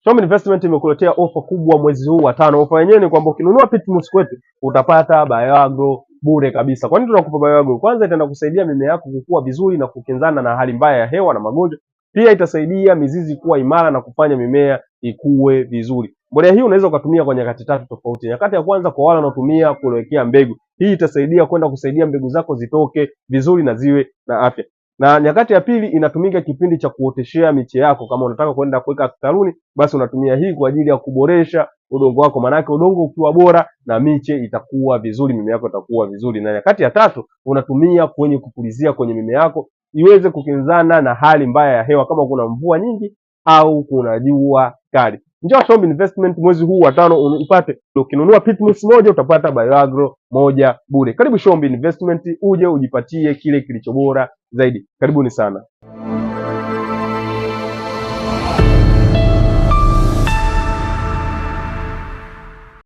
Shombi Investment imekuletea ofa kubwa mwezi huu wa 5. Ofa yenyewe ni kwamba ukinunua Pitmus kwetu utapata Bioagro bure kabisa. Kwa nini tunakupa Bioagro? Kwanza itaenda kusaidia mimea yako kukua vizuri na kukinzana na hali mbaya ya hewa na magonjwa. Pia itasaidia mizizi kuwa imara na kufanya mimea ikue vizuri. Mbolea hii unaweza ukatumia kwa nyakati 3 tofauti. Nyakati ya kwanza kwa wale wanaotumia kuwekea mbegu. Hii itasaidia kwenda kusaidia mbegu zako zitoke vizuri na ziwe na afya. Na nyakati ya pili inatumika kipindi cha kuoteshea miche yako. Kama unataka kwenda kuweka kitaruni, basi unatumia hii kwa ajili ya kuboresha udongo wako. Maana yake udongo ukiwa bora na miche itakuwa vizuri, mimea yako itakuwa vizuri. Na nyakati ya tatu unatumia kwenye kupulizia kwenye mimea yako iweze kukinzana na hali mbaya ya hewa, kama kuna mvua nyingi au kuna jua kali. Njoo Shombi Investment mwezi huu wa 5 upate. Ukinunua Pitmus moja utapata Bioagro moja bure. Karibu Shombi Investment, uje ujipatie kile kilicho bora zaidi. Karibuni sana.